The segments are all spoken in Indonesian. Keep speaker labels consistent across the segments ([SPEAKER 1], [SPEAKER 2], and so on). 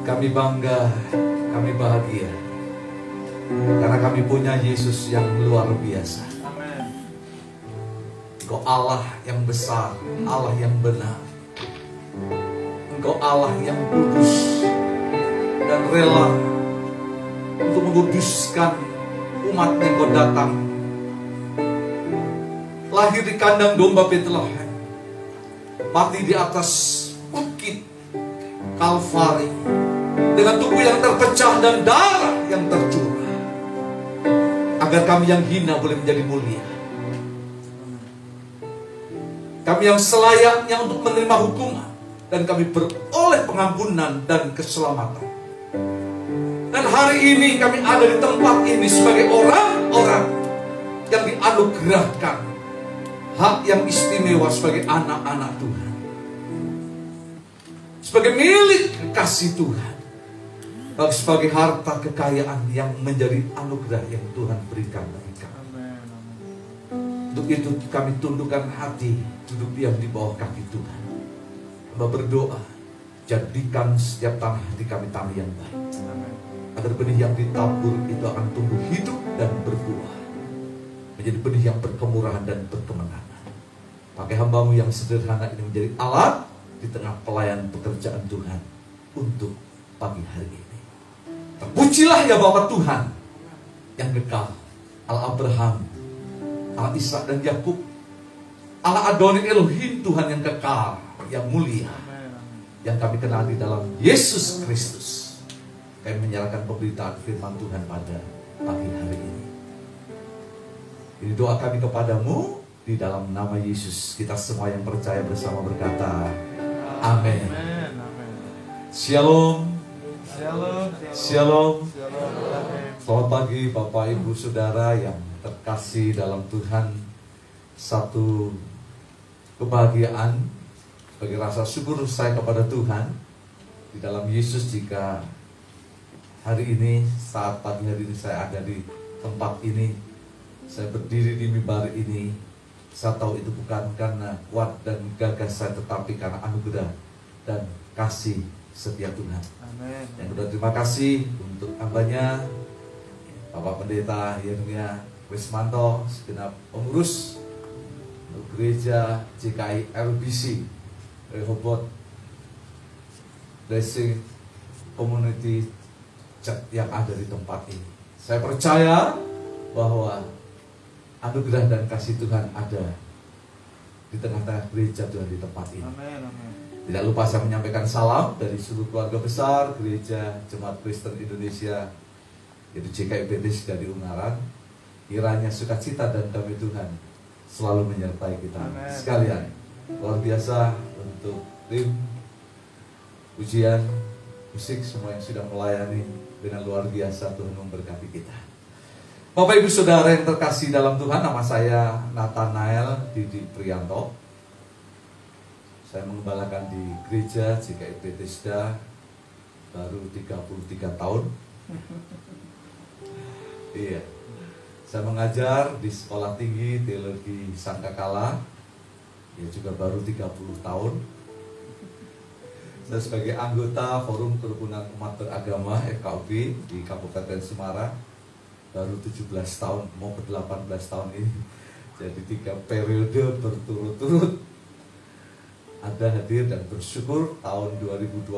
[SPEAKER 1] Kami bangga, kami bahagia karena kami punya Yesus yang luar biasa. Engkau Allah yang besar, Allah yang benar. Engkau Allah yang kudus dan rela untuk menguduskan umat-Nya. Engkau datang, lahir di kandang domba Betlehem, mati di atas bukit Kalvari dengan tubuh yang terpecah dan darah yang tercurah, agar kami yang hina boleh menjadi mulia. Kami yang selayaknya untuk menerima hukuman, dan kami beroleh pengampunan dan keselamatan. Dan hari ini kami ada di tempat ini sebagai orang-orang yang dianugerahkan hak yang istimewa sebagai anak-anak Tuhan, sebagai milik kekasih Tuhan, sebagai harta kekayaan yang menjadi anugerah yang Tuhan berikan bagi kami. Untuk itu kami tundukkan hati, duduk diam di bawah kaki Tuhan, berdoa, jadikan setiap tanah hati kami tanah yang baik, agar benih yang ditabur itu akan tumbuh hidup dan berbuah, menjadi benih yang berkemurahan dan berkemenangan. Pakai hamba-Mu yang sederhana ini menjadi alat di tengah pelayan pekerjaan Tuhan untuk pagi hari ini. Terpujilah ya Bapa Tuhan yang kekal, Allah Abraham, Allah Ishak dan Yakub, Allah Adonai Elohim, Tuhan yang kekal, yang mulia, yang kami kenal di dalam Yesus Kristus. Kami menyerahkan pemberitaan firman Tuhan pada pagi hari ini. Ini doa kami kepadamu di dalam nama Yesus. Kita semua yang percaya bersama berkata, amin. Shalom. Shalom. Selamat pagi Bapak Ibu Saudara yang terkasih dalam Tuhan. Satu kebahagiaan bagi rasa syukur saya kepada Tuhan di dalam Yesus, jika hari ini, saat pagi hari ini saya ada di tempat ini, saya berdiri di mimbar ini. Saya tahu itu bukan karena kuat dan gagah saya, tetapi karena anugerah dan kasih setia Tuhan. Amen. Yang kedua, terima kasih untuk hambanya Bapak Pendeta Yeremia Wismanto, segenap pengurus untuk gereja JKI RBC Rehoboth Blessing Community Church yang ada di tempat ini. Saya percaya bahwa anugerah dan kasih Tuhan ada di tengah-tengah gereja Tuhan di tempat ini. Amen, amen. Tidak lupa saya menyampaikan salam dari seluruh keluarga besar Gereja Jemaat Kristen Indonesia, yaitu JKI Bethesda di Ungaran. Kiranya sukacita dan damai Tuhan selalu menyertai kita. Amen. Sekalian, luar biasa untuk tim pujian musik semua yang sudah melayani dengan luar biasa. Tuhan memberkati kita. Bapak Ibu Saudara yang terkasih dalam Tuhan, nama saya Nathanael Didi Prianto. Saya mengembalakan di gereja JKI Bethesda baru 33 tahun. Iya. Saya mengajar di Sekolah Tinggi Teologi Sangkakala, ya juga baru 30 tahun. Saya sebagai anggota Forum Kerukunan Umat Beragama FKUB di Kabupaten Semarang baru 17 tahun, mau ke 18 tahun ini. Jadi 3 periode berturut-turut ada hadir dan bersyukur. Tahun 2020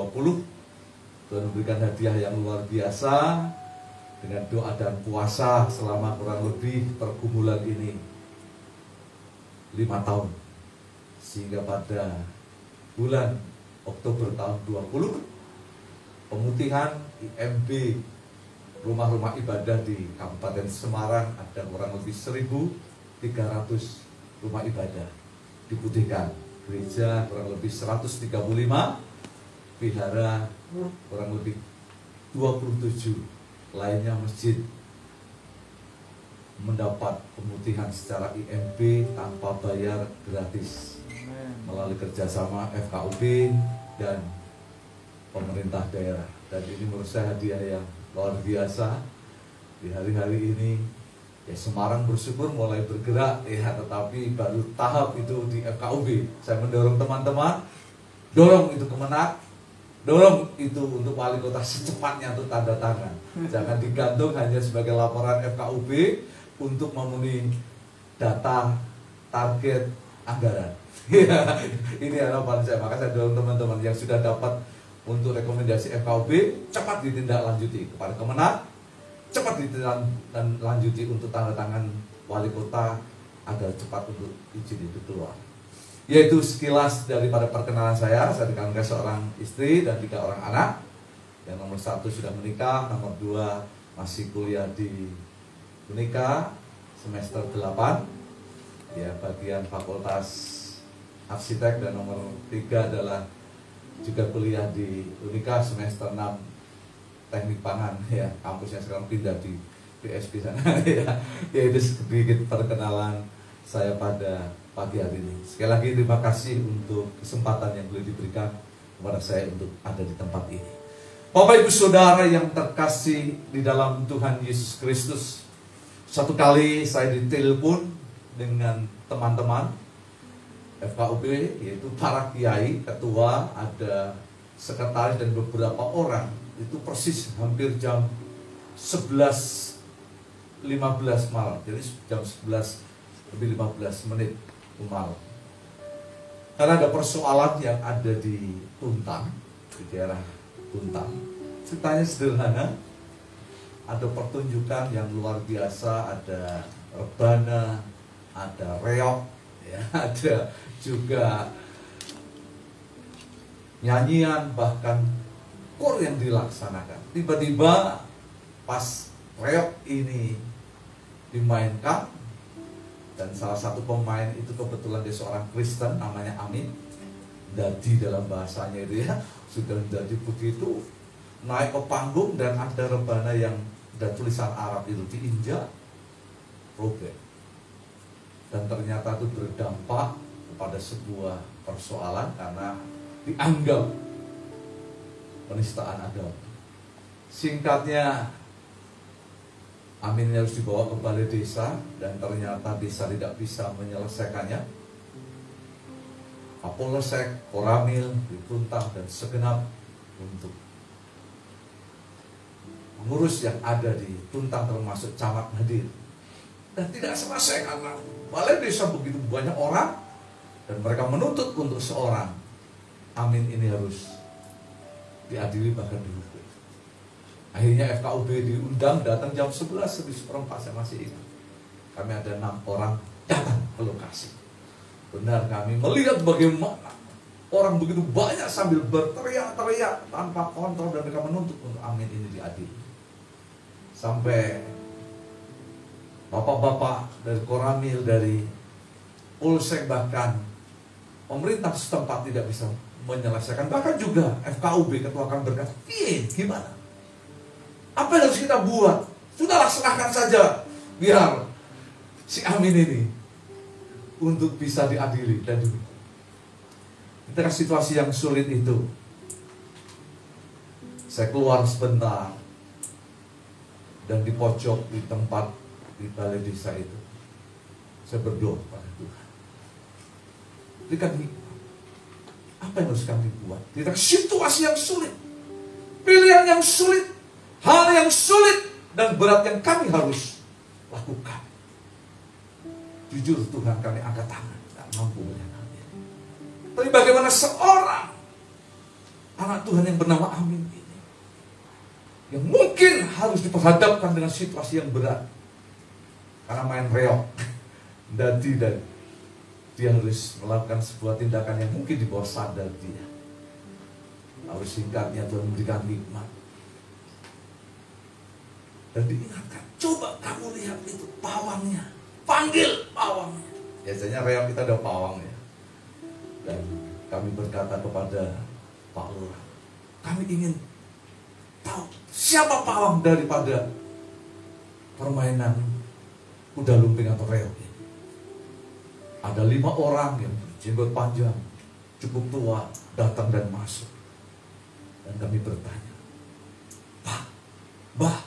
[SPEAKER 1] Tuhan memberikan hadiah yang luar biasa dengan doa dan puasa selama kurang lebih pergumulan ini 5 tahun, sehingga pada bulan Oktober tahun 20 pemutihan IMB rumah-rumah ibadah di Kabupaten Semarang ada kurang lebih 1.300 rumah ibadah diputihkan. Gereja kurang lebih 135, vihara kurang lebih 27, lainnya masjid mendapat pemutihan secara IMB tanpa bayar, gratis melalui kerjasama FKUB dan pemerintah daerah. Dan ini menurut saya hadiah yang luar biasa di hari-hari ini. Ya, Semarang bersyukur mulai bergerak ya, tetapi baru tahap itu di FKUB. Saya mendorong teman-teman, dorong itu kemenak, Dorong itu untuk wali kota secepatnya untuk tanda tangan. Jangan digantung hanya sebagai laporan FKUB untuk memenuhi data, target, anggaran. Ini harapan saya. Maka saya dorong teman-teman yang sudah dapat untuk rekomendasi FKUB, cepat ditindaklanjuti kepada Kemenag, cepat ditindaklanjuti untuk tanda tangan wali kota agar cepat untuk izin itu keluar. Yaitu sekilas daripada perkenalan saya dikaruniai seorang istri dan 3 orang anak. Yang nomor 1 sudah menikah, nomor 2 masih kuliah di Unika semester 8, ya bagian fakultas arsitek, dan nomor 3 adalah juga kuliah di Unika semester 6 teknik pangan, ya kampusnya sekarang pindah di BSP sana. Ya itu sedikit perkenalan saya pada pagi hari ini. Sekali lagi terima kasih untuk kesempatan yang boleh diberikan kepada saya untuk ada di tempat ini. Bapak Ibu Saudara yang terkasih di dalam Tuhan Yesus Kristus, satu kali saya ditelepon dengan teman-teman FKUB, yaitu para kiai, ketua, ada sekretaris dan beberapa orang. Itu persis hampir jam 11.15 malam, jadi jam 11:15 malam. Karena ada persoalan yang ada di Tuntang, di daerah Tuntang. Ceritanya sederhana, ada pertunjukan yang luar biasa, ada rebana, ada reok, ya, ada juga nyanyian, bahkan kur yang dilaksanakan. Tiba-tiba pas reok ini dimainkan, dan salah satu pemain itu kebetulan dia seorang Kristen, namanya Amin. Dadi dalam bahasanya itu ya, sudah jadi begitu, naik ke panggung dan ada rebana yang ada tulisan Arab itu diinjak, robek. Dan ternyata itu berdampak kepada sebuah persoalan karena dianggap penistaan agama. Singkatnya, Amin harus dibawa ke balai desa, dan ternyata desa tidak bisa menyelesaikannya. Kapolsek, Koramil, Tuntang, dan segenap untuk pengurus yang ada di Tuntang termasuk camat hadir. Dan tidak selesai karena balai desa begitu banyak orang, dan mereka menuntut untuk seorang Amin ini harus diadili bahkan dihukum. Akhirnya FKUB diundang, datang jam 11:04, saya masih ingat. Kami ada 6 orang datang ke lokasi. Benar, kami melihat bagaimana orang begitu banyak sambil berteriak-teriak tanpa kontrol, dan mereka menuntut untuk Amin ini diadili. Sampai bapak-bapak dari Koramil, dari Polsek, bahkan pemerintah setempat tidak bisa menyelesaikan. Bahkan juga FKUB, ketua kami berkata, gimana? Apa yang harus kita buat? Sudahlah, serahkan saja biar si Amin ini untuk bisa diadili dan dihukum. Di tengah situasi yang sulit itu, saya keluar sebentar, dan di pojok di tempat di balai desa itu, saya berdoa kepada Tuhan, berikan hikmat. Apa yang harus kami buat di tengah situasi yang sulit, pilihan yang sulit, hal yang sulit dan berat yang kami harus lakukan. Jujur Tuhan, kami angkat tangan, tidak mampu menyenangkan. Tapi bagaimana seorang anak Tuhan yang bernama Amin ini, yang mungkin harus diperhadapkan dengan situasi yang berat karena main reok, dan dia harus melakukan sebuah tindakan yang mungkin di bawah sadar dia. Lalu singkatnya Tuhan memberikan hikmat dan diingatkan, coba kamu lihat itu pawangnya, panggil pawangnya. Biasanya reok kita ada pawangnya. Dan kami berkata kepada Pak Lurah, kami ingin tahu siapa pawang daripada permainan kuda lumping atau reok ini. Ada 5 orang yang jenggot panjang, cukup tua, datang dan masuk. Dan kami bertanya, Pak, Mbah,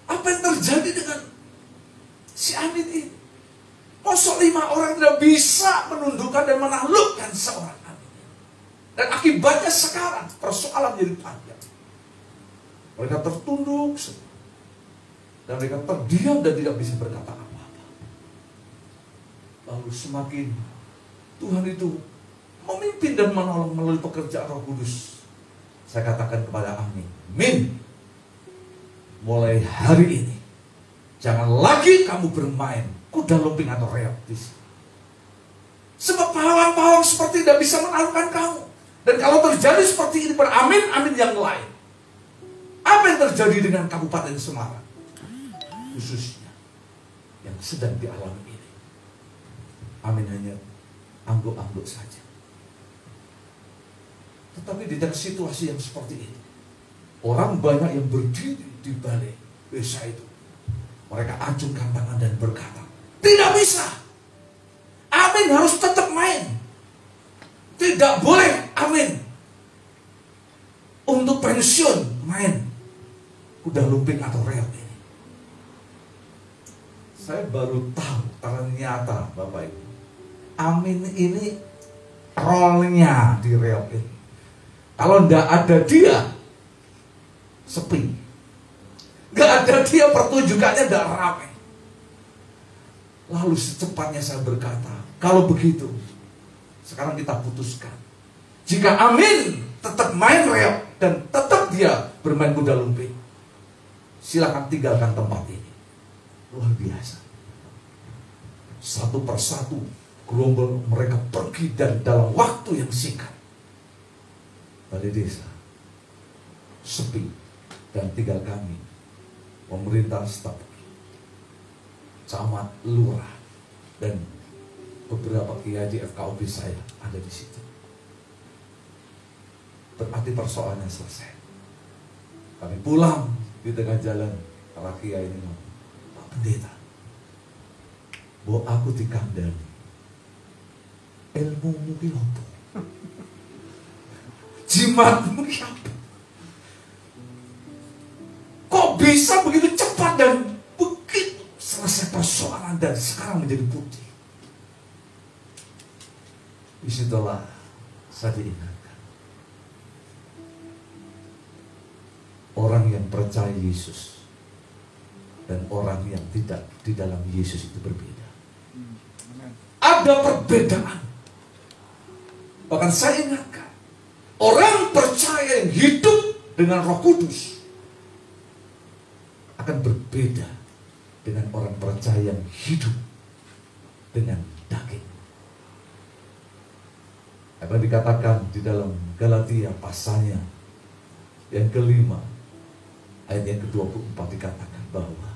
[SPEAKER 1] apa yang terjadi dengan si Amin ini? Mosok 5 orang tidak bisa menundukkan dan menaklukkan seorang Amin. Dan akibatnya sekarang persoalan jadi panjang. Mereka tertunduk dan mereka terdiam dan tidak bisa berkata apa-apa. Lalu semakin Tuhan itu memimpin dan menolong melalui pekerjaan Roh Kudus. Saya katakan kepada amin. Amin. Mulai hari ini jangan lagi kamu bermain kuda lumping atau reok di sini. Sebab pawang-pawang seperti tidak bisa menaklukkan kamu. Dan kalau terjadi seperti ini beramin-amin yang lain. Apa yang terjadi dengan Kabupaten Semarang? Khususnya yang sedang dialami ini. Amin hanya angguk-angguk saja. Tetapi di dalam situasi yang seperti ini, orang banyak yang berdiri di balik desa itu. Mereka acungkan tangan dan berkata, tidak bisa. Amin harus tetap main. Tidak boleh amin untuk pensiun main kuda lumping atau reok ini. Saya baru tahu ternyata Bapak Ibu, amin ini rolnya di reok ini. Kalau tidak ada dia, sepi. Nggak ada dia, pertunjukannya tidak ramai. Lalu secepatnya saya berkata, kalau begitu, sekarang kita putuskan. Jika amin tetap main reok dan tetap dia bermain kuda lumping, silakan tinggalkan tempat ini. Luar biasa. Satu persatu gerombol mereka pergi dan dalam waktu yang singkat balai desa sepi dan tinggal kami, pemerintah, staf, camat, lurah, dan beberapa kiai di FKUB saya ada di situ. Berarti persoalannya selesai. Kami pulang di tengah jalan, para kiai ini ngomong, Pak Pendeta, bahwa aku dikandani ilmu ki opo, jimatmu ki apa? Kok bisa begitu cepat dan begitu selesai persoalan dan sekarang menjadi putih? Disitulah saya diingatkan, orang yang percaya Yesus dan orang yang tidak di dalam Yesus itu berbeda. Ada perbedaan. Bahkan saya ingatkan, orang percaya yang hidup dengan Roh Kudus akan berbeda dengan orang percaya yang hidup dengan daging. Apa dikatakan di dalam Galatia pasalnya yang kelima ayat yang ke-24 dikatakan bahwa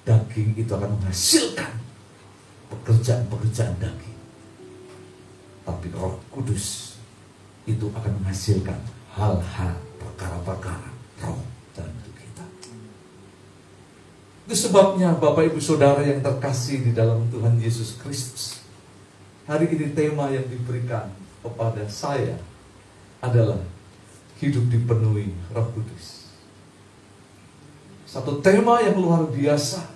[SPEAKER 1] daging itu akan menghasilkan pekerjaan-pekerjaan daging, tapi Roh Kudus itu akan menghasilkan hal-hal, perkara-perkara roh dalam hidup kita. Itu sebabnya Bapak Ibu Saudara yang terkasih di dalam Tuhan Yesus Kristus, hari ini tema yang diberikan kepada saya adalah hidup dipenuhi Roh Kudus. Satu tema yang luar biasa,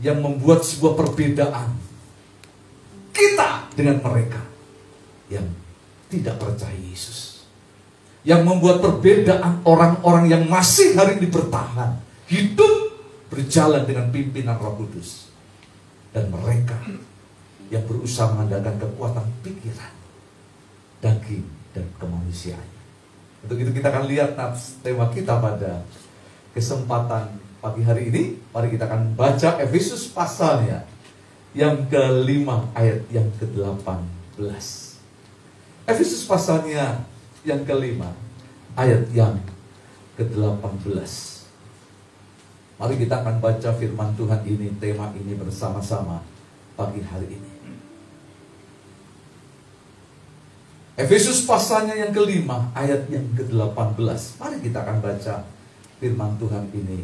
[SPEAKER 1] yang membuat sebuah perbedaan kita dengan mereka yang tidak percaya Yesus. Yang membuat perbedaan orang-orang yang masih hari ini bertahan, hidup berjalan dengan pimpinan Roh Kudus, dan mereka yang berusaha mengandalkan kekuatan pikiran, daging, dan kemanusiaan. Untuk itu kita akan lihat tema kita pada kesempatan pagi hari ini. Mari kita akan baca Efesus pasalnya yang ke-5 ayat yang ke-18. Efesus pasalnya yang ke-5 ayat yang ke-18. Mari kita akan baca firman Tuhan ini, tema ini bersama-sama pagi hari ini. Efesus pasalnya yang ke-5 ayat yang ke-18. Mari kita akan baca firman Tuhan ini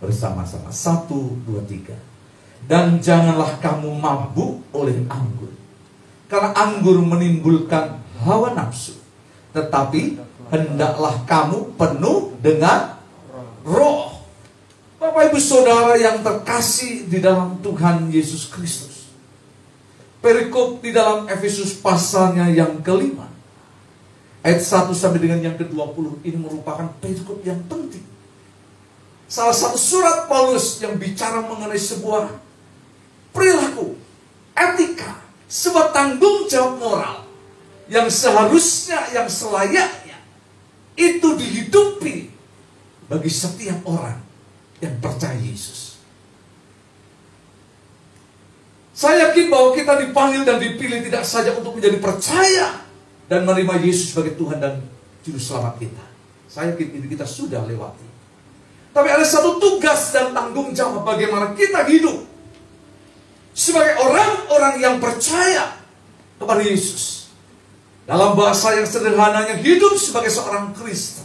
[SPEAKER 1] bersama-sama. 1, 2, 3. Dan janganlah kamu mabuk oleh anggur, karena anggur menimbulkan hawa nafsu, tetapi hendaklah kamu penuh dengan roh. Bapak Ibu Saudara yang terkasih di dalam Tuhan Yesus Kristus, perikop di dalam Efesus pasalnya yang ke-5 Ayat 1 sampai dengan yang ke-20 ini merupakan perikop yang penting. Salah satu surat Paulus yang bicara mengenai sebuah perilaku, etika, sebuah tanggung jawab moral yang seharusnya, yang selayaknya itu dihidupi bagi setiap orang yang percaya Yesus. Saya yakin bahwa kita dipanggil dan dipilih tidak saja untuk menjadi percaya dan menerima Yesus sebagai Tuhan dan Juru Selamat kita. Saya yakin ini kita sudah lewati. Tapi ada satu tugas dan tanggung jawab bagaimana kita hidup sebagai orang-orang yang percaya kepada Yesus. Dalam bahasa yang sederhananya, hidup sebagai seorang Kristen.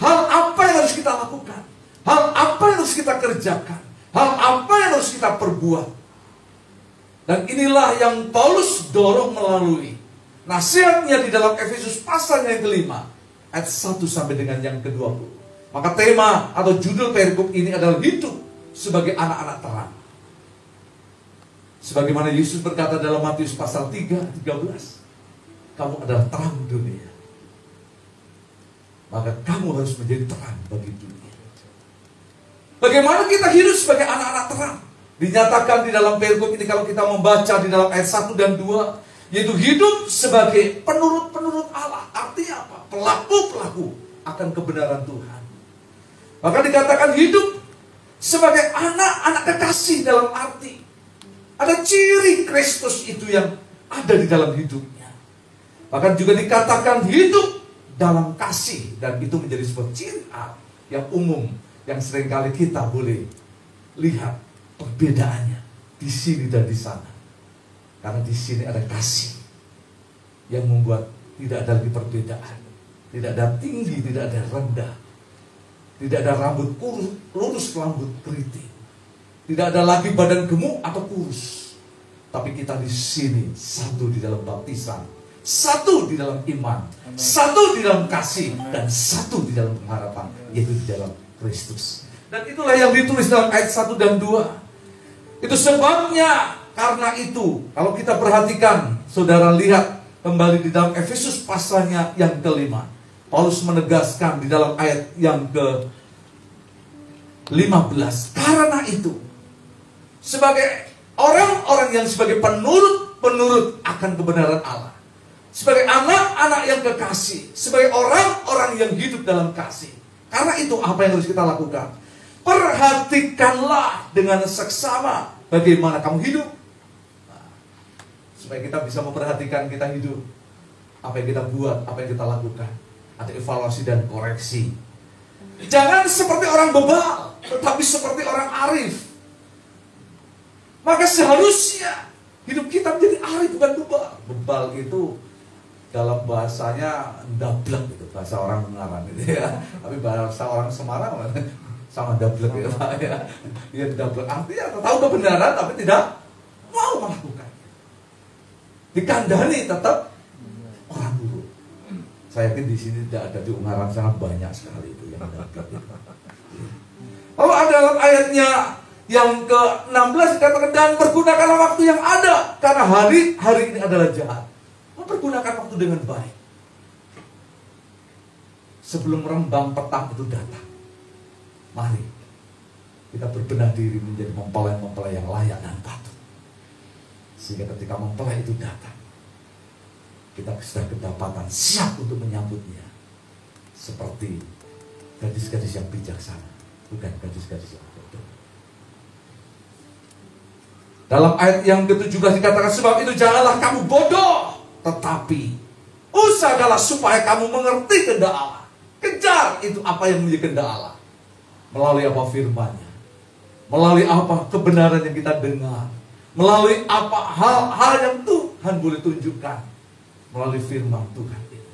[SPEAKER 1] Hal apa yang harus kita lakukan? Hal apa yang harus kita kerjakan? Hal apa yang harus kita perbuat? Dan inilah yang Paulus dorong melalui nasihatnya di dalam Efesus pasal yang kelima, ayat 1 sampai dengan yang ke-20. Maka tema atau judul perikop ini adalah hidup sebagai anak-anak terang. Sebagaimana Yesus berkata dalam Matius pasal 3, 13. Kamu adalah terang dunia. Maka kamu harus menjadi terang bagi dunia. Bagaimana kita hidup sebagai anak-anak terang? Dinyatakan di dalam perikop ini kalau kita membaca di dalam ayat 1 dan 2. Yaitu hidup sebagai penurut-penurut Allah. Artinya apa? Pelaku-pelaku akan kebenaran Tuhan. Maka dikatakan hidup sebagai anak-anak kekasih dalam arti ada ciri Kristus itu yang ada di dalam hidupnya. Bahkan juga dikatakan hidup dalam kasih. Dan itu menjadi sebuah ciri yang umum yang seringkali kita boleh lihat perbedaannya di sini dan di sana. Karena di sini ada kasih yang membuat tidak ada lagi perbedaan. Tidak ada tinggi, tidak ada rendah. Tidak ada rambut lurus, rambut keriting. Tidak ada lagi badan gemuk atau kurus. Tapi kita di sini satu di dalam baptisan, satu di dalam iman, satu di dalam kasih, dan satu di dalam pengharapan, yaitu di dalam Kristus. Dan itulah yang ditulis dalam ayat 1 dan 2. Itu sebabnya. Karena itu, kalau kita perhatikan, saudara lihat kembali di dalam Efesus pasalnya yang kelima. Paulus menegaskan di dalam ayat yang ke-15. Karena itu, sebagai orang-orang yang sebagai penurut akan kebenaran Allah. Sebagai anak-anak yang kekasih. Sebagai orang-orang yang hidup dalam kasih. Karena itu, apa yang harus kita lakukan? Perhatikanlah dengan seksama bagaimana kamu hidup. Supaya kita bisa memperhatikan kita hidup. Apa yang kita buat, apa yang kita lakukan. Ada evaluasi dan koreksi. Jangan seperti orang bebal, tetapi seperti orang arif. Maka seharusnya hidup kita menjadi arif, bukan bebal. Bebal itu dalam bahasanya dablek gitu, bahasa orang Semarang gitu ya. Tapi bahasa orang Semarang sama dablek gitu ya. Ya dablek artinya tahu kebenaran tapi tidak mau melakukan. Dikandani tetap orang buruk. Saya yakin di sini tidak ada, di Ungaran sana banyak sekali itu yang ada. Lalu ada dalam ayatnya yang ke-16 dikatakan, dan pergunakanlah waktu yang ada karena hari ini adalah jahat. Mempergunakan waktu dengan baik. Sebelum rembang petang itu datang, mari kita berbenah diri menjadi mempelai-mempelai yang layak dan patut. Sehingga ketika mempelai itu datang, kita sudah kedapatan siap untuk menyambutnya. Seperti gadis-gadis yang bijaksana, bukan gadis-gadis yang bodoh. Dalam ayat yang ke-17 dikatakan, sebab itu janganlah kamu bodoh, tetapi usahakanlah supaya kamu mengerti kehendak Allah. Kejar itu apa yang menjadi kehendak Allah. Melalui apa firman-Nya, melalui apa kebenaran yang kita dengar, melalui apa hal-hal yang Tuhan boleh tunjukkan. Melalui firman Tuhan itu,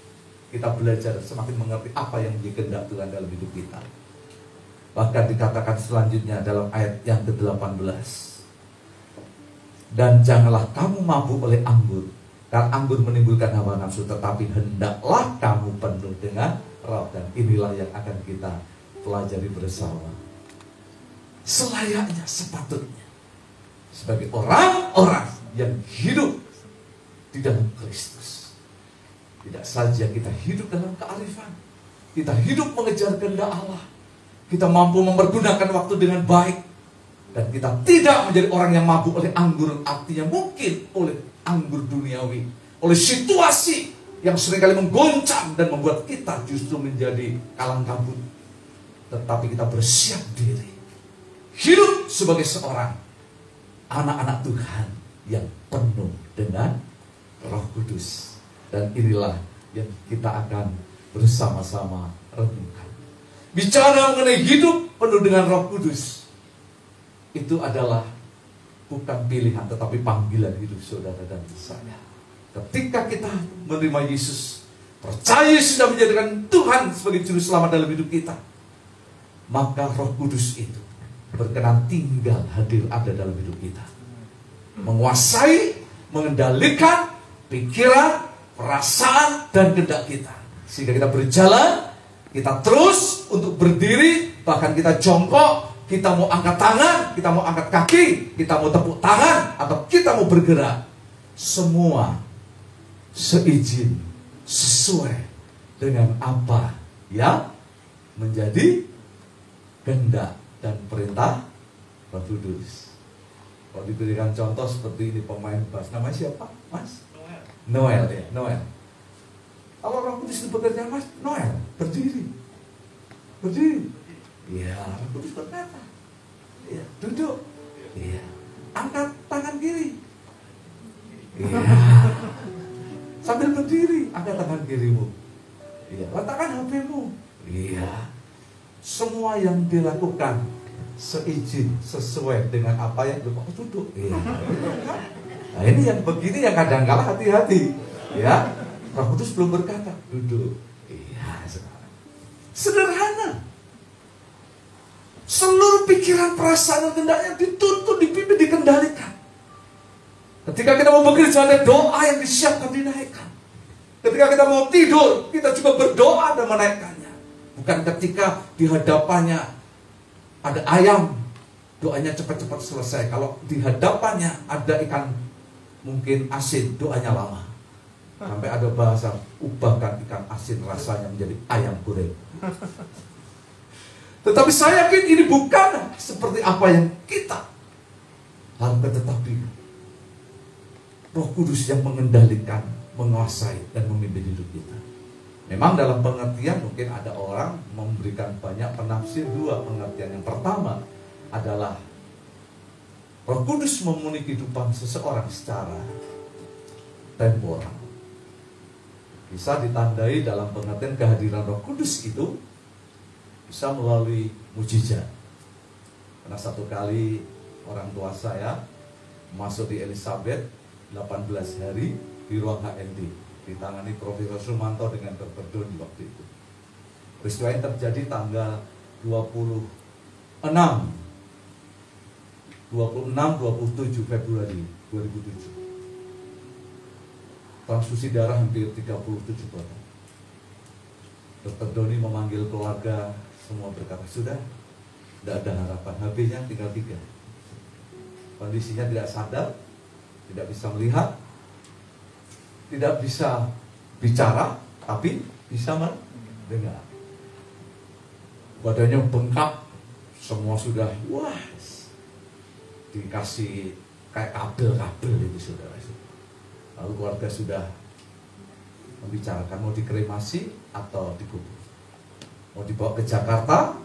[SPEAKER 1] kita belajar semakin mengerti apa yang menjadi kehendak Tuhan dalam hidup kita. Bahkan dikatakan selanjutnya dalam ayat yang ke-18, dan janganlah kamu mabuk oleh anggur, karena anggur menimbulkan hawa nafsu, tetapi hendaklah kamu penuh dengan Roh. Dan inilah yang akan kita pelajari bersama. Selayaknya, sepatutnya, sebagai orang-orang yang hidup di dalam Kristus, Tidak saja kita hidup dalam kearifan, kita hidup mengejar kehendak Allah, kita mampu mempergunakan waktu dengan baik, dan kita tidak menjadi orang yang mabuk oleh anggur, artinya mungkin oleh anggur duniawi, oleh situasi yang seringkali menggoncang dan membuat kita justru menjadi kalang kabut. Tetapi kita bersiap diri, hidup sebagai seorang anak-anak Tuhan yang penuh dengan Roh Kudus. Dan inilah yang kita akan bersama-sama renungkan. Bicara mengenai hidup penuh dengan Roh Kudus, itu adalah bukan pilihan tetapi panggilan hidup saudara dan saya. Ketika kita menerima Yesus, percaya sudah menjadikan Tuhan sebagai juru selamat dalam hidup kita, maka Roh Kudus itu berkenan tinggal hadir ada dalam hidup kita, menguasai, mengendalikan pikiran, perasaan, dan kehendak kita, sehingga kita berjalan, kita terus untuk berdiri, bahkan kita jongkok, kita mau angkat tangan, kita mau angkat kaki, kita mau tepuk tangan, atau kita mau bergerak, semua seizin, sesuai dengan apa yang menjadi kehendak dan perintah Roh Kudus. Kalau diberikan contoh seperti ini, pemain bass, namanya siapa, Mas? Noel ya, Noel. Kalau Roh Kudus itu bekerja, Mas, Noel berdiri, iya, Roh Kudus berkata, iya, duduk, iya, angkat tangan kiri, iya, sambil berdiri, angkat tangan kirimu, iya, letakkan HP-mu, iya. Semua yang dilakukan seizin, sesuai dengan apa yang duduk, iya. Nah, ini yang begini yang kadang-kala hati-hati, ya. Roh Kudus belum berkata, duduk. Iya, sekarang. Sederhana. Seluruh pikiran, perasaan, dan kehendaknya dituntut, dipimpin, dikendalikan. Ketika kita mau bekerja, ada doa yang disiapkan, dinaikkan. Ketika kita mau tidur, kita juga berdoa dan menaikkannya. Bukan ketika di hadapannya ada ayam, doanya cepat-cepat selesai. Kalau di hadapannya ada ikan mungkin asin, doanya lama. Sampai ada bahasa, ubahkan ikan asin rasanya menjadi ayam goreng. Tetapi saya yakin ini bukan seperti apa yang kita harapkan, tetapi Roh Kudus yang mengendalikan, menguasai, dan memimpin hidup kita. Memang dalam pengertian mungkin ada orang memberikan banyak penafsir. Dua pengertian. Yang pertama adalah Roh Kudus memenuhi kehidupan seseorang secara temporal. Bisa ditandai dalam pengertian kehadiran Roh Kudus itu bisa melalui mujizat. Karena satu kali orang tua saya masuk di Elizabeth 18 hari di ruang HND, ditangani Profesor Sumanto dengan Dr. Doni waktu itu. Peristiwa yang terjadi tanggal 26-27 Februari 2007. Transfusi darah hampir 37 kotak. Dr. Doni memanggil keluarga, semua berkata, sudah, tidak ada harapan, HP-nya tinggal 3. Kondisinya tidak sadar, tidak bisa melihat, tidak bisa bicara, tapi bisa mendengar. Badannya bengkak, semua sudah, wah, dikasih kayak kabel-kabel itu saudara. Lalu keluarga sudah membicarakan mau dikremasi atau dikubur, mau dibawa ke Jakarta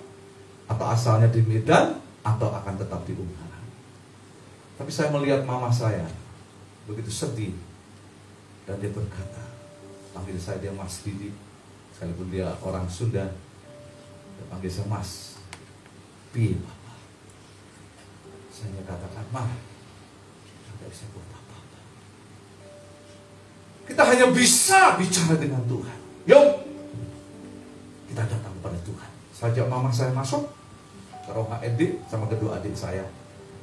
[SPEAKER 1] atau asalnya di Medan atau akan tetap di Ungaran. Tapi saya melihat mama saya begitu sedih dan dia berkata, panggil saya dia Mas Didi, sekalipun dia orang Sunda, dia panggil saya Mas Pi Papa. Saya katakan, Mah, tidak bisa buat apa-apa. Kita hanya bisa bicara dengan Tuhan. Yuk, kita datang kepada Tuhan. Sajak mama saya masuk ke ruang HND sama kedua adik saya.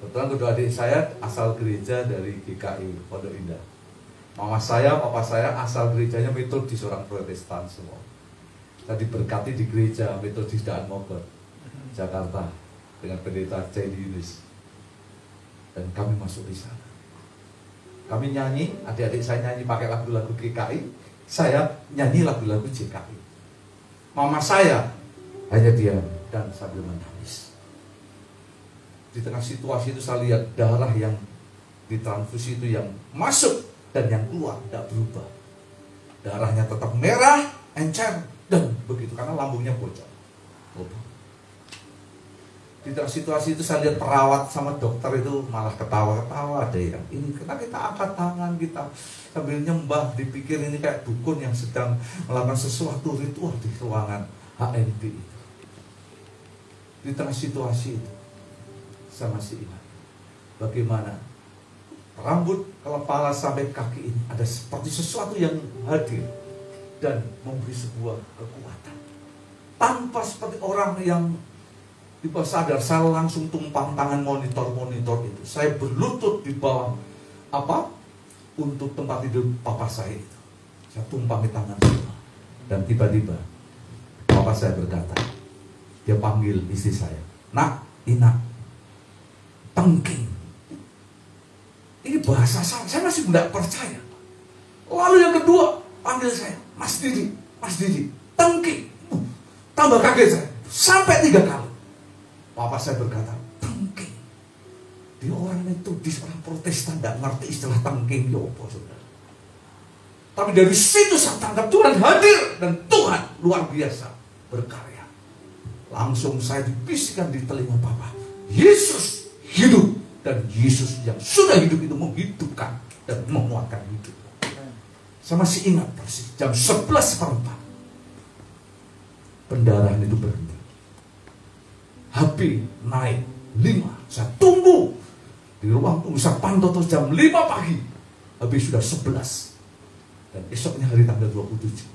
[SPEAKER 1] Kebetulan kedua adik saya asal gereja dari GKI Pondok Indah. Mama saya, papa saya asal gerejanya Metodis, orang Protestan semua. Saya diberkati di gereja Metodis Daan Mogot, Jakarta, dengan pendeta Cedi Yunus. Dan kami masuk di sana. Kami nyanyi, adik-adik saya nyanyi pakai lagu-lagu GKI. Saya nyanyi lagu-lagu JKI. Mama saya hanya diam dan sambil menangis. Di tengah situasi itu saya lihat darah yang ditransfusi itu yang masuk dan yang keluar tidak berubah. Darahnya tetap merah, encer, dan begitu karena lambungnya bocor. Di tengah situasi itu saya lihat perawat sama dokter itu malah ketawa-ketawa ada yang ini. Karena kita angkat tangan, kita sambil nyembah, dipikir ini kayak dukun yang sedang melakukan sesuatu ritual di ruangan HMP itu. Di tengah situasi itu saya masih ingat bagaimana rambut kepala sampai kaki ini ada seperti sesuatu yang hadir dan memberi sebuah kekuatan. Tanpa seperti orang yang di bawah sadar, saya langsung tumpang tangan monitor itu. Saya berlutut di bawah untuk tempat tidur papa saya itu. Saya tumpangi tangan semua. Dan tiba-tiba papa saya berkata, dia panggil istri saya, "Nak, Ina, tengking." Ini bahasa saya masih tidak percaya. Lalu yang kedua panggil saya, Mas Didi, tengking. Tambah kaget saya, sampai 3 kali. Papa saya berkata, tengking. Dia orang itu di orang Protestan tidak ngerti istilah tengking. Ya apa, saudara? Tapi dari situ saya tangkap Tuhan hadir dan Tuhan luar biasa berkarya. Langsung saya dibisikkan di telinga Papa, Yesus hidup dan Yesus yang sudah hidup itu menghidupkan dan menguatkan hidup. Saya masih ingat persis jam 11:04 pendarahan itu berhenti. HP naik 5. Saya tunggu di ruang tunggu, saya pantau terus jam 5 pagi. HP sudah 11. Dan esoknya hari tanggal 27.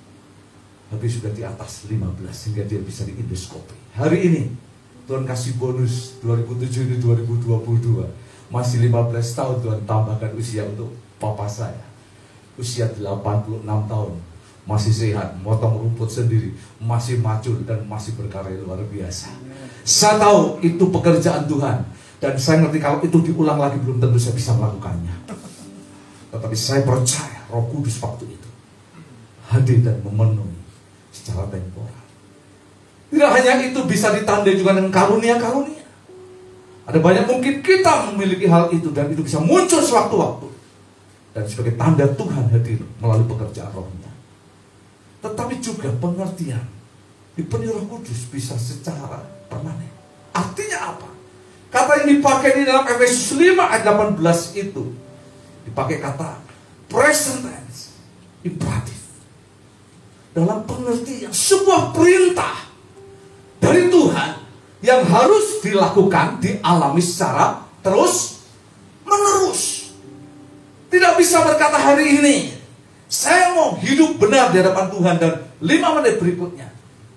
[SPEAKER 1] HP sudah di atas 15 sehingga dia bisa di endoskopi. Hari ini Tuhan kasih bonus 2007 ini 2022. Masih 15 tahun Tuhan tambahkan usia untuk papa saya. Usia 86 tahun. Masih sehat, motong rumput sendiri, masih macul dan masih berkarya luar biasa. Saya tahu itu pekerjaan Tuhan. Dan saya ngerti kalau itu diulang lagi belum tentu saya bisa melakukannya. Tetapi saya percaya Roh Kudus waktu itu hadir dan memenuhi secara temporal. Tidak hanya itu, bisa ditandai juga dengan karunia-karunia. Ada banyak mungkin kita memiliki hal itu dan itu bisa muncul sewaktu-waktu. Dan sebagai tanda Tuhan hadir melalui pekerjaan Roh-Nya. Tetapi juga pengertian dipenuhi Roh Kudus bisa secara permanen. Artinya apa? Kata yang dipakai di dalam Efesus 5 ayat 18 itu dipakai kata present tense, imperatif. Dalam pengertian sebuah perintah dari Tuhan yang harus dilakukan, dialami secara terus menerus. Tidak bisa berkata hari ini saya mau hidup benar di hadapan Tuhan dan 5 menit berikutnya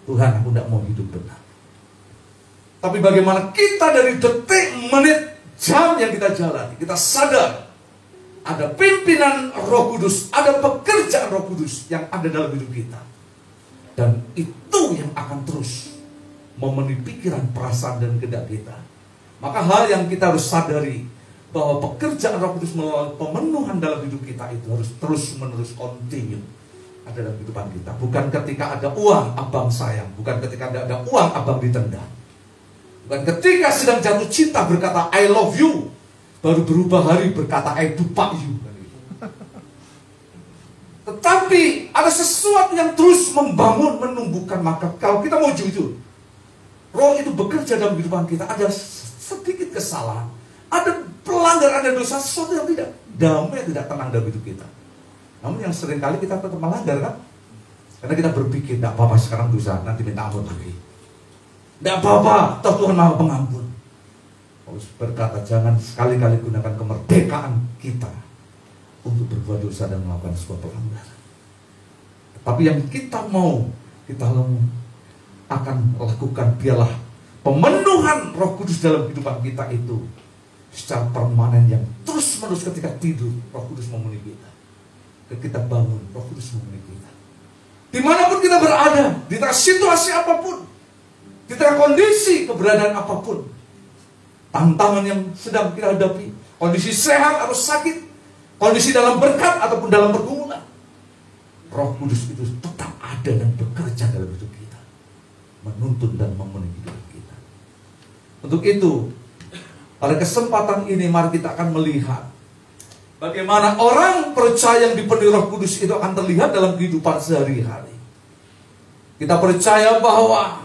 [SPEAKER 1] Tuhan, aku tidak mau hidup benar. Tapi bagaimana kita dari detik, menit, jam yang kita jalani, kita sadar ada pimpinan Roh Kudus, ada pekerjaan Roh Kudus yang ada dalam hidup kita. Dan itu yang akan terus memenuhi pikiran, perasaan, dan kehendak kita. Maka hal yang kita harus sadari bahwa pekerjaan Roh Kudus melalui pemenuhan dalam hidup kita itu harus terus-menerus continue ada dalam kehidupan kita. Bukan ketika ada uang abang sayang, bukan ketika ada uang abang ditendang, bukan ketika sedang jatuh cinta berkata I love you, baru berubah hari berkata I do fuck you. Tetapi ada sesuatu yang terus membangun, menumbuhkan. Maka kalau kita mau jujur, Roh itu bekerja dalam kehidupan kita. Ada sedikit kesalahan, ada pelanggaran, ada dosa, sesuatu yang tidak damai, tidak tenang dalam hidup kita. Namun yang seringkali kita tetap melanggar kan? Karena kita berpikir, tidak apa-apa sekarang dosa, nanti minta ampun lagi. Tidak apa-apa, toh Tuhan Maha Pengampun. Paulus berkata, jangan sekali-kali gunakan kemerdekaan kita untuk berbuat dosa dan melakukan sebuah pelanggaran. Tapi yang kita mau, kita akan lakukan, biarlah pemenuhan Roh Kudus dalam kehidupan kita itu secara permanen yang terus-menerus. Ketika tidur, Roh Kudus memenuhi kita. Ketika kita bangun, Roh Kudus memenuhi kita. Dimanapun kita berada, di tengah situasi apapun, di tengah kondisi keberadaan apapun, tantangan yang sedang kita hadapi, kondisi sehat atau sakit, kondisi dalam berkat ataupun dalam pergumulan, Roh Kudus itu tetap ada dan bekerja dalam hidup kita, menuntun dan memenuhi hidup kita. Untuk itu, pada kesempatan ini mari kita akan melihat bagaimana orang percaya yang dipenuhi Roh Kudus itu akan terlihat dalam kehidupan sehari-hari. Kita percaya bahwa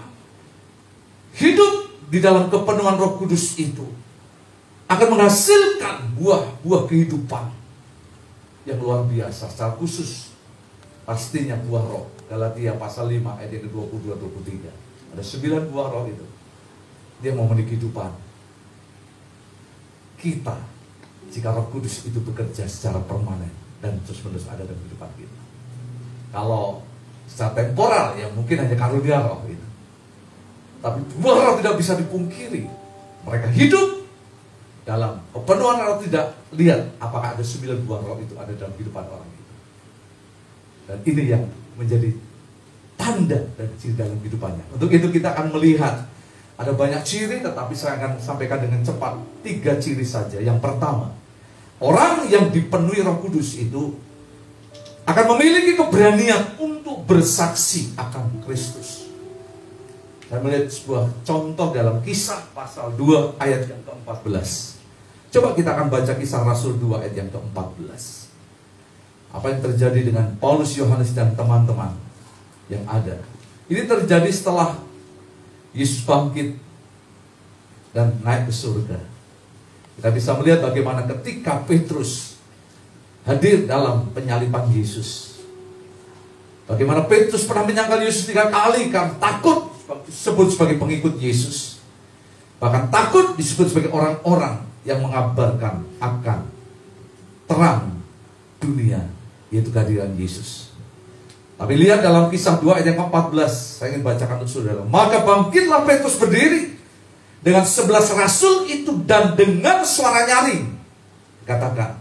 [SPEAKER 1] hidup di dalam kepenuhan Roh Kudus itu akan menghasilkan buah-buah kehidupan yang luar biasa. Secara khusus pastinya buah roh. Galatia pasal 5 ayat yang ke-22-23. Ada 9 buah roh itu. Dia memenuhi kehidupan kita jika Roh Kudus itu bekerja secara permanen dan terus-menerus ada dalam kehidupan kita. Kalau secara temporal ya mungkin hanya karunia roh itu. Tapi buah roh tidak bisa dipungkiri. Mereka hidup dalam kepenuhan roh, tidak lihat apakah ada 9 buah roh itu ada dalam kehidupan orang itu. Dan ini yang menjadi tanda dan ciri dalam kehidupannya. Untuk itu kita akan melihat ada banyak ciri, tetapi saya akan sampaikan dengan cepat 3 ciri saja. Yang pertama, orang yang dipenuhi Roh Kudus itu akan memiliki keberanian untuk bersaksi akan Kristus. Saya melihat sebuah contoh dalam Kisah pasal 2 ayat yang ke-14. Coba kita akan baca Kisah Rasul 2 ayat yang ke-14. Apa yang terjadi dengan Paulus, Yohanes, dan teman-teman yang ada. Ini terjadi setelah Yesus bangkit dan naik ke surga. Kita bisa melihat bagaimana ketika Petrus hadir dalam penyaliban Yesus. Bagaimana Petrus pernah menyangkal Yesus 3 kali karena takut disebut sebagai pengikut Yesus. Bahkan takut disebut sebagai orang-orang yang mengabarkan akan terang dunia, yaitu kehadiran Yesus. Tapi lihat dalam Kisah 2 ayat yang ke-14, saya ingin bacakan untuk saudara. Maka bangkitlah Petrus berdiri dengan 11 rasul itu dan dengan suara nyaring katakan,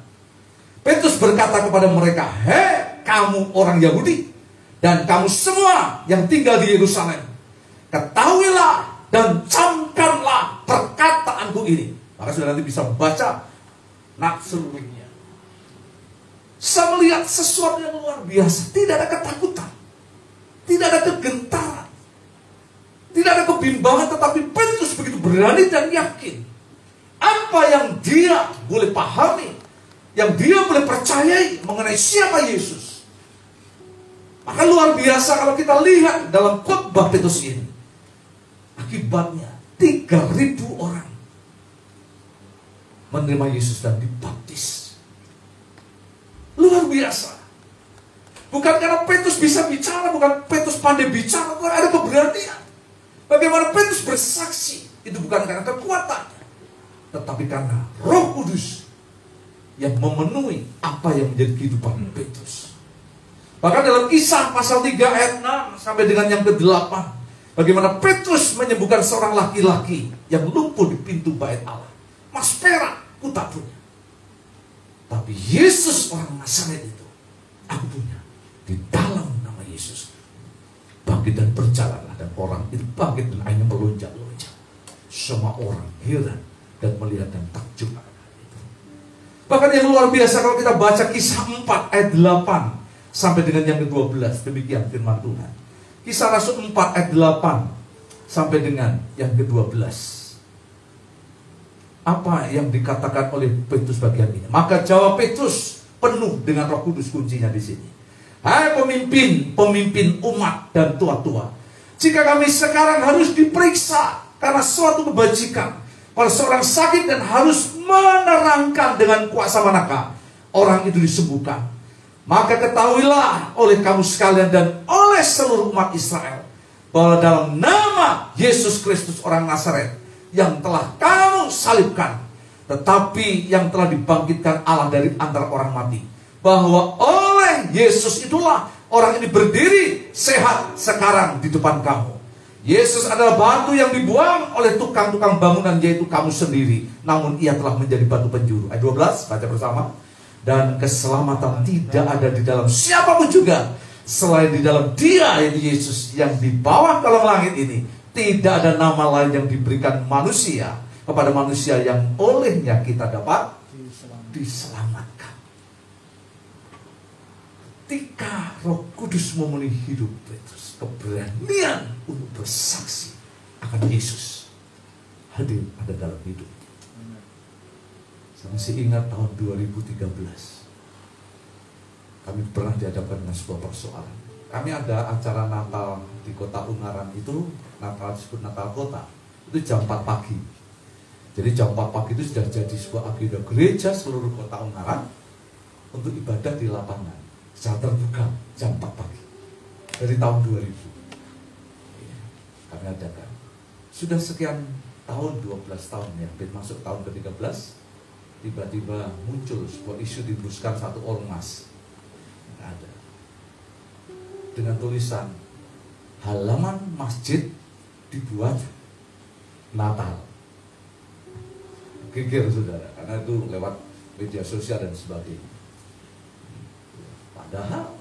[SPEAKER 1] Petrus berkata kepada mereka, hei kamu orang Yahudi dan kamu semua yang tinggal di Yerusalem, ketahuilah dan camkanlah perkataanku ini. Maka saudara nanti bisa membaca seluruhnya. Saya melihat sesuatu yang luar biasa. Tidak ada ketakutan, tidak ada kegentaran, tidak ada kebimbangan. Tetapi Petrus begitu berani dan yakin. Apa yang dia boleh pahami, yang dia boleh percayai mengenai siapa Yesus. Maka luar biasa kalau kita lihat dalam khotbah Petrus ini. Akibatnya 3.000 orang menerima Yesus dan dibaptis. Luar biasa. Bukan karena Petrus bisa bicara, bukan Petrus pandai bicara, bukan ada keberanian. Bagaimana Petrus bersaksi, itu bukan karena kekuatannya, tetapi karena Roh Kudus yang memenuhi apa yang menjadi kehidupan Petrus. Bahkan dalam Kisah pasal 3 ayat 6 sampai dengan yang ke-8, bagaimana Petrus menyembuhkan seorang laki-laki yang lumpuh di pintu bait Allah. Mas perak ku tak punya, tapi Yesus orang Nazaret itu aku punya. Di dalam nama Yesus bangkit dan berjalanlah, dan orang itu bangkit dan akhirnya melonjak-lonjak. Semua orang heran dan melihat dan takjub. Bahkan yang luar biasa kalau kita baca Kisah 4 ayat 8 sampai dengan yang ke-12, demikian firman Tuhan. Kisah Rasul 4 ayat 8 sampai dengan yang ke-12. Apa yang dikatakan oleh Petrus bagian ini? Maka jawab Petrus penuh dengan Roh Kudus, kuncinya di sini. Hai pemimpin umat dan tua-tua, jika kami sekarang harus diperiksa karena suatu kebajikan pada seorang sakit dan harus menerangkan dengan kuasa manakah orang itu disembuhkan, maka ketahuilah oleh kamu sekalian dan oleh seluruh umat Israel bahwa dalam nama Yesus Kristus orang Nazaret yang telah kamu salibkan, tetapi yang telah dibangkitkan Allah dari antara orang mati, bahwa oleh Yesus itulah orang ini berdiri sehat sekarang di depan kamu. Yesus adalah batu yang dibuang oleh tukang-tukang bangunan, yaitu kamu sendiri, namun ia telah menjadi batu penjuru. Ayat 12, baca bersama. Dan keselamatan tidak ada di dalam siapapun juga selain di dalam Dia, yaitu Yesus, yang di bawah kolong langit ini. Tidak ada nama lain yang diberikan manusia kepada manusia yang olehnya kita dapat diselamatkan. Ketika Roh Kudus Kudus memenuhi hidup Petrus. Keberanian untuk bersaksi akan Yesus hadir ada dalam hidup. Saya masih ingat tahun 2013. Kami pernah dihadapkan dengan sebuah persoalan. Kami ada acara Natal di kota Ungaran itu, Natal disebut Natal Kota. Itu jam 4 pagi. Jadi jam 4 pagi itu sudah jadi sebuah agenda gereja seluruh kota Ungaran untuk ibadah di lapangan secara terbuka jam 4 pagi dari tahun 2000. Kami adakan. Sudah sekian tahun, 12 tahun ya, masuk tahun ke-13, tiba-tiba muncul sebuah isu dihembuskan satu ormas. Ada dengan tulisan halaman masjid dibuat Natal. Geger saudara, karena itu lewat media sosial dan sebagainya. Padahal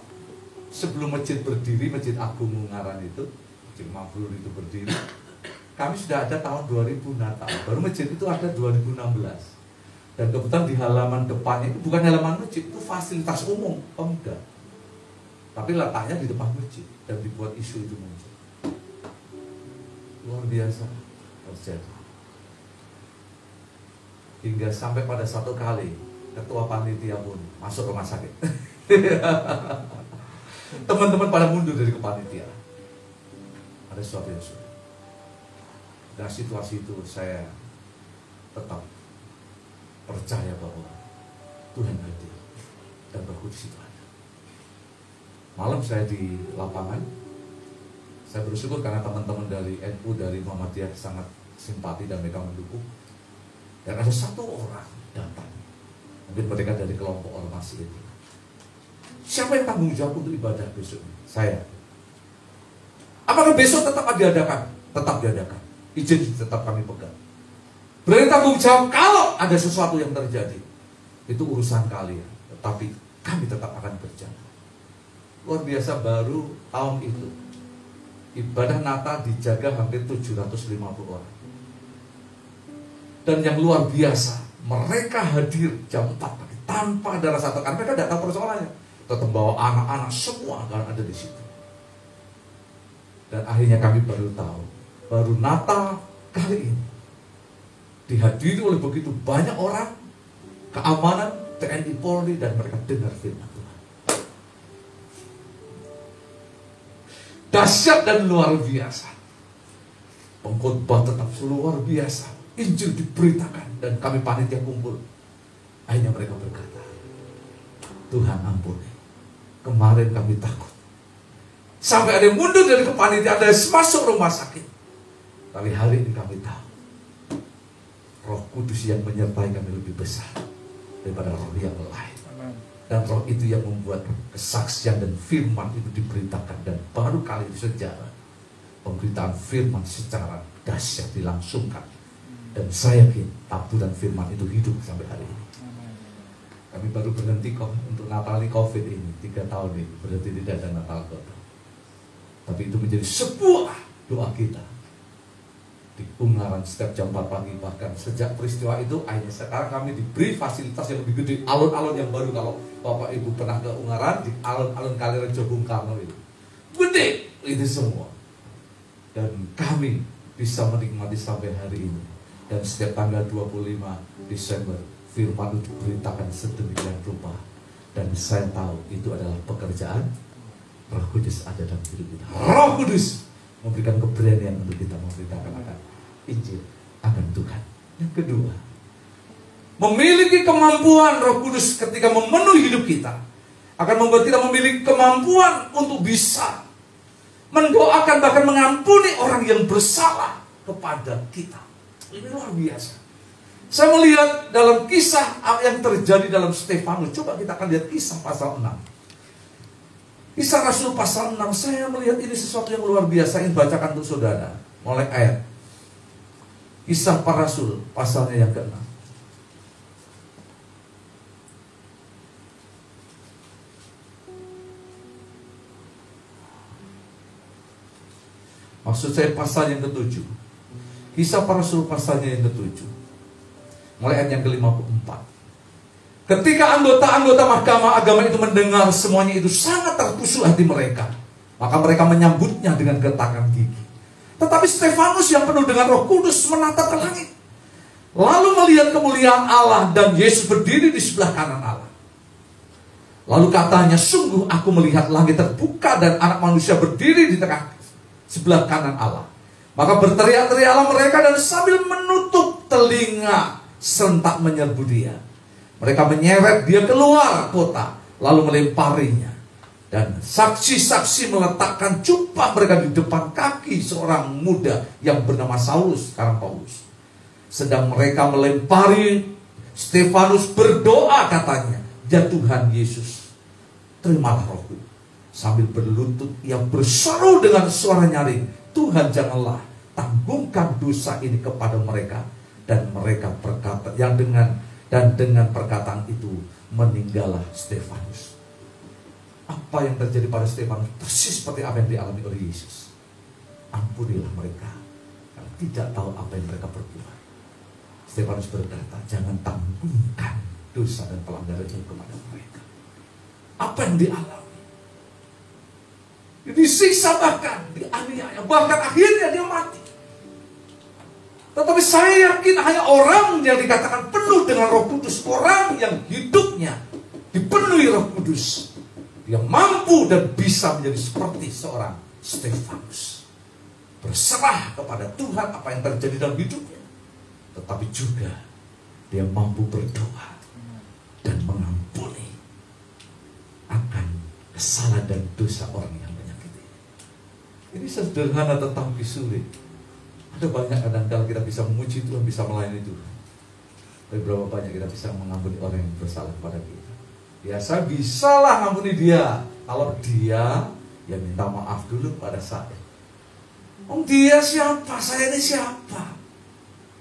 [SPEAKER 1] sebelum masjid berdiri, Masjid Agung Ungaran itu, Masjid Mabrur itu berdiri, kami sudah ada tahun 2000 Natal. Baru masjid itu ada 2016. Dan kebetulan di halaman depannya itu bukan halaman masjid, itu fasilitas umum, enggak. Tapi letaknya di depan masjid dan dibuat isu itu muncul. Luar biasa terjadi. Hingga sampai pada satu kali ketua panitia pun masuk rumah sakit. Teman-teman pada mundur dari kepanitiaan. Ada sesuatu yang sudah. Dan situasi itu saya tetap percaya bahwa Tuhan hadir dan Roh Kudus itu ada. Malam saya di lapangan, saya bersyukur karena teman-teman dari NU, dari Muhammadiyah sangat simpati dan mereka mendukung. Dan ada satu orang datang, mungkin mereka dari kelompok ormas itu. Siapa yang tanggung jawab untuk ibadah besok? Saya. Apakah besok tetap diadakan? Tetap diadakan. Izin tetap kami pegang. Berani tanggung jawab kalau ada sesuatu yang terjadi. Itu urusan kalian. Tetapi kami tetap akan berjalan. Luar biasa, baru tahun itu ibadah Natal dijaga hampir 750 orang. Dan yang luar biasa, mereka hadir jam 4 pagi tanpa ada rasa tekan. Mereka tidak tahu persoalannya. Tetap bawa anak-anak semua akan ada di situ. Dan akhirnya kami baru tahu, baru Natal kali ini dihadiri oleh begitu banyak orang, keamanan, TNI, Polri, dan mereka dengar firman Tuhan. Dahsyat dan luar biasa. Pengkhotbah tetap luar biasa. Injil diberitakan dan kami panitia kumpul. Akhirnya mereka berkata, Tuhan ampuni, kemarin kami takut. Sampai ada yang mundur dari kepanitiaan, ada yang masuk rumah sakit. Tapi hari ini kami tahu, Roh Kudus yang menyertai kami lebih besar daripada roh yang lain. Dan roh itu yang membuat kesaksian dan firman itu diberitakan. Dan baru kali di sejarah pemberitaan firman secara dahsyat dilangsungkan. Dan saya yakin taburan firman itu hidup sampai hari ini. Kami baru berhenti kok untuk Natali COVID ini, 3 tahun ini berhenti tidak ada Natal Kota. Tapi itu menjadi sebuah doa kita di Ungaran setiap jam 4 pagi. Bahkan sejak peristiwa itu akhirnya sekarang kami diberi fasilitas yang lebih gede, alun-alun yang baru. Kalau Bapak Ibu pernah ke Ungaran, di alun-alun Kalirejo Bung Karno itu gede itu semua. Dan kami bisa menikmati sampai hari ini. Dan setiap tanggal 25 Desember firman itu diberitakan sedemikian rupa. Dan saya tahu itu adalah pekerjaan Roh Kudus ada dalam hidup kita. Roh Kudus memberikan keberanian untuk kita memberitakan akan Injil, akan Tuhan. Yang kedua, memiliki kemampuan Roh Kudus ketika memenuhi hidup kita akan membuat kita memiliki kemampuan untuk bisa mendoakan, bahkan mengampuni orang yang bersalah kepada kita. Ini luar biasa. Saya melihat dalam kisah yang terjadi dalam Stefanus. Coba kita akan lihat kisah pasal 6. Kisah Rasul pasal 6. Saya melihat ini sesuatu yang luar biasa. Ingin bacakan untuk saudara. Mulai ayat. Kisah para Rasul pasalnya yang ke-6. Maksud saya pasal yang ke-7. Kisah para Rasul pasalnya yang ke-7. Mulai ayat yang ke-54. Ketika anggota-anggota mahkamah agama itu mendengar semuanya itu, sangat tertusuk hati mereka. Maka mereka menyambutnya dengan gertakan gigi. Tetapi Stefanus yang penuh dengan Roh Kudus menatap ke langit, lalu melihat kemuliaan Allah dan Yesus berdiri di sebelah kanan Allah. Lalu katanya, sungguh aku melihat langit terbuka dan Anak Manusia berdiri di tengah sebelah kanan Allah. Maka berteriak-teriaklah mereka dan sambil menutup telinga serentak menyerbu dia. Mereka menyeret dia keluar kota, lalu melemparinya. Dan saksi-saksi meletakkan jubah mereka di depan kaki seorang muda yang bernama Saulus, sekarang Paulus. Sedang mereka melempari Stefanus, berdoa katanya, "Ya Tuhan Yesus, terimalah rohku." Sambil berlutut ia berseru dengan suara nyaring, "Tuhan, janganlah tanggungkan dosa ini kepada mereka." Dan mereka berkata, dengan perkataan itu meninggallah Stefanus. Apa yang terjadi pada Stefanus persis seperti apa yang dialami oleh Yesus. Ampunilah mereka, karena tidak tahu apa yang mereka perbuat. Stefanus berkata, jangan tanggungkan dosa dan pelanggaran itu kepada mereka. Apa yang dialami? Disiksa, bahkan dianiaya, bahkan akhirnya dia mati. Tetapi saya yakin hanya orang yang dikatakan penuh dengan Roh Kudus, orang yang hidupnya dipenuhi Roh Kudus, yang mampu dan bisa menjadi seperti seorang Stefanus, berserah kepada Tuhan apa yang terjadi dalam hidupnya, tetapi juga dia mampu berdoa dan mengampuni akan kesalahan dan dosa orang yang menyakiti. Ini sederhana tetapi sulit. Ada banyak kadang-kadang kita bisa memuji Tuhan, bisa melayani Tuhan, tapi berapa banyak kita bisa mengampuni orang yang bersalah kepada kita. Ya, saya bisalah mengampuni dia kalau dia ya minta maaf dulu pada saya. Dia siapa? Saya ini siapa?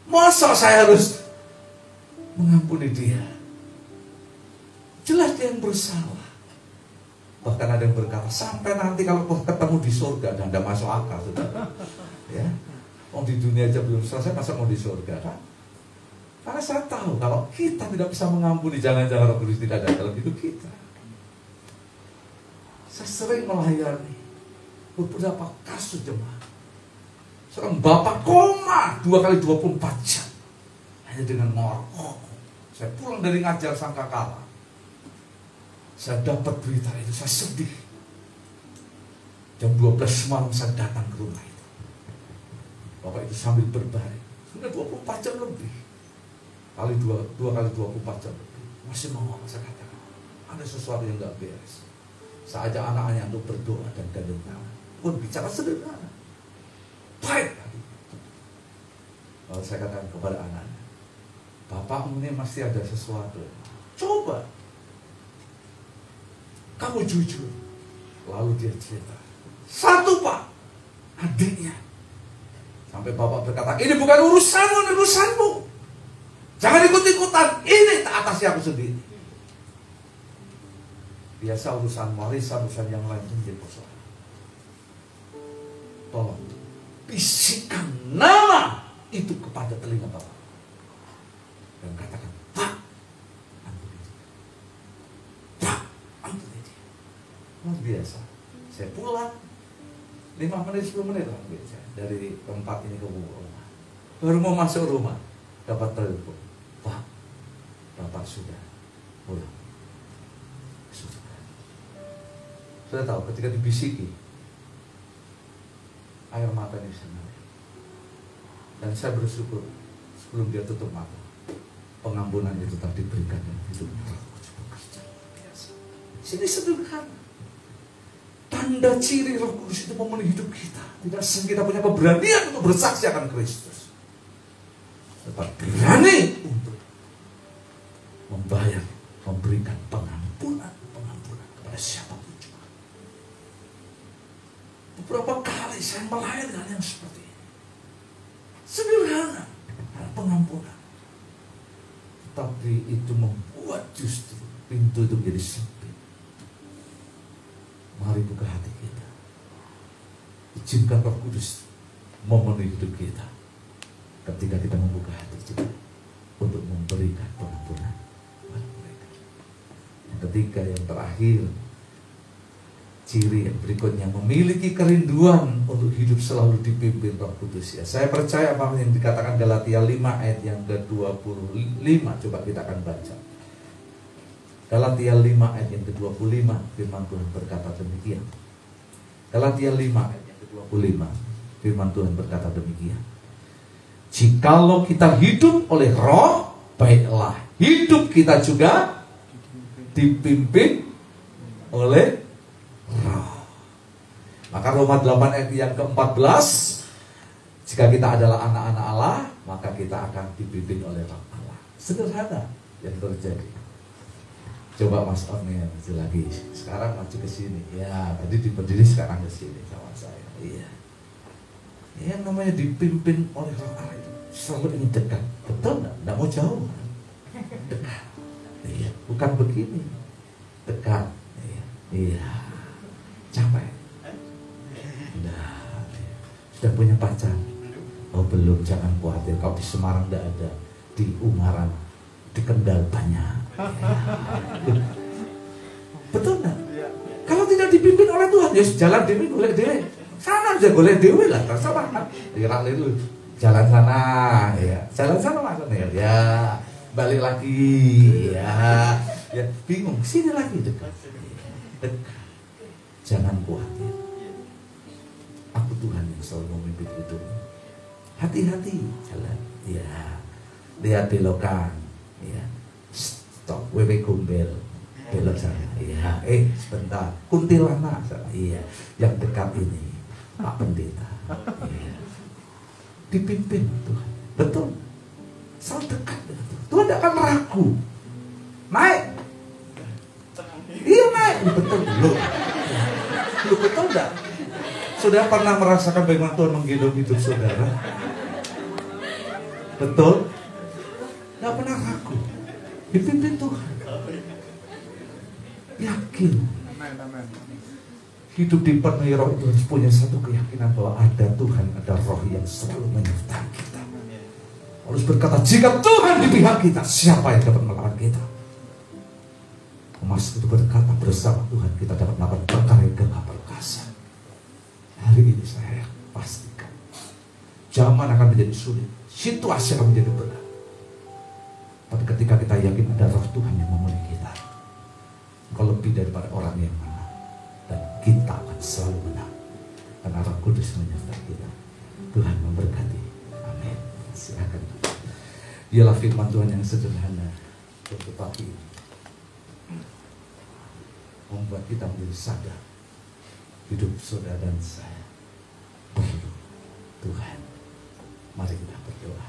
[SPEAKER 1] Masa saya harus mengampuni dia? Jelas dia yang bersalah. Bahkan ada yang berkata, sampai nanti kalau ketemu di surga, dan Anda masuk akal, saudara. Ya, di dunia aja belum selesai, masa mau di surga, kan? Karena saya tahu kalau kita tidak bisa mengampuni, jangan-jangan Roh Kudus tidak ada dalam hidup kita. Saya sering melayani beberapa kasus jemaat. Seorang bapak koma 2 kali 24 jam hanya dengan ngorok. Saya pulang dari ngajar sangkakala, saya dapat berita itu, saya sedih. Jam 12 malam saya datang ke rumah itu. Bapak itu sambil berbaring, sudah 24 jam lebih. Dua kali 24 jam lebih. Masih mau saya katakan, ada sesuatu yang gak beres. Saya ajak anak-anaknya untuk berdoa dan gandeng tangan. Pun bicara sederhana, baik. Lalu saya katakan kepada anak-anak, bapakmu ini masih ada sesuatu. Coba kamu jujur. Lalu dia cerita, satu pak, adiknya. Sampai bapak berkata, ini bukan urusanmu, ini urusanmu. Jangan ikut-ikutan, ini tak atasi aku sendiri. Biasa urusan warisan, urusan yang lain menjadi persoalan. Tolong bisikan nama itu kepada telinga bapak dan katakan, Pak, ampuni dia. Pak, ampuni dia. Luar biasa. Saya pulang 5 menit 10 menit lah dari tempat ini ke rumah. Baru mau masuk rumah dapat telepon, Pak, bapak sudah pulang. Sudah tahu ketika dibisiki, air mata ini bisa mengalir. Dan saya bersyukur sebelum dia tutup mata, pengampunan itu tetap diberikan dalam hidupnya. Sini sederhana. Tanda ciri Roh Kudus itu memenuhi hidup kita. Tidak sehingga kita punya keberanian untuk bersaksi akan Kristus, tetapi berani untuk membayar, memberikan pengampunan kepada siapapun juga. Beberapa kali saya melayani hal yang seperti ini. Sederhana, pengampunan. Tetapi itu membuat justru pintu itu menjadi sempit. Mari buka hati kita. Izinkan Roh Kudus memenuhi hidup kita. Ketika kita membuka hati kita untuk memberikan pengampunan kepada mereka. ketiga, yang terakhir, ciri yang berikutnya, memiliki kerinduan untuk hidup selalu dipimpin Roh Kudus. Ya, saya percaya apa yang dikatakan Galatia 5 ayat yang ke-25. Coba kita akan baca. Galatia 5 ayat yang ke-25, firman Tuhan berkata demikian. Galatia 5 ayat yang ke-25, firman Tuhan berkata demikian. Jikalau kita hidup oleh Roh, baiklah hidup kita juga dipimpin oleh Roh. Maka Roma 8 ayat yang ke-14, jika kita adalah anak-anak Allah, maka kita akan dipimpin oleh Roh Allah. Sederhana yang terjadi. Coba Mas Orne maju lagi. Sekarang maju ke sini. Ya, tadi diberdiri, sekarang ke sini sama saya. Iya. Yang namanya dipimpin oleh Roh Allah itu selalu ingin dekat. Betul enggak? Enggak mau jauh. Dekat. Iya, bukan begini. Dekat. Iya. Capek. Nah, sudah punya pacar? Oh belum, jangan khawatir. Kalau di Semarang tidak ada, di Ungaran, di Kendal banyak. Ya. Betul nggak? Kalau tidak dipimpin oleh Tuhan, ya jalan dewi, golek dewi. Sana aja golek dewi lah, terserah kan. Lu jalan sana, ya. Jalan sana maksudnya, ya. Balik lagi, ya. Ya bingung, sini lagi dekat. Dekat. Jangan khawatir. Aku Tuhan yang selalu memimpin hidupmu. Hati-hati jalan. Ya. Lihat belokan. Ya. Stop. Wewe gombel. Belok sana. Ya. Sebentar. Kuntilanak sana. Iya. Yang dekat ini Pak Pendeta. Ya. Dipimpin Tuhan. Betul. Selalu dekat dengan Tuhan. Tuhan tidak akan ragu. Naik. Iya naik. Betul. Lu betul enggak? Sudah pernah merasakan bagaimana Tuhan menggendong hidup saudara? Betul? Enggak pernah ragu. Dipimpin Tuhan. Yakin. Hidup dipenuhi Roh itu harus punya satu keyakinan bahwa ada Tuhan, ada Roh yang selalu menyertai kita. Harus berkata, jika Tuhan di pihak kita, siapa yang dapat melawan kita? Mas itu berkata, bersama Tuhan kita dapat melakukan perkara yang gagah perkasa. Hari ini saya pastikan zaman akan menjadi sulit, situasi akan menjadi berat. Tapi ketika kita yakin ada Roh Tuhan yang memenuhi kita, engkau lebih daripada orang yang menang, dan kita akan selalu menang karena Roh Kudus menyertai kita. Tuhan memberkati. Amin. Silakan. Dialah firman Tuhan yang sederhana, tetapi membuat kita menjadi sadar hidup saudara dan saya perlu Tuhan. Mari kita berdoa.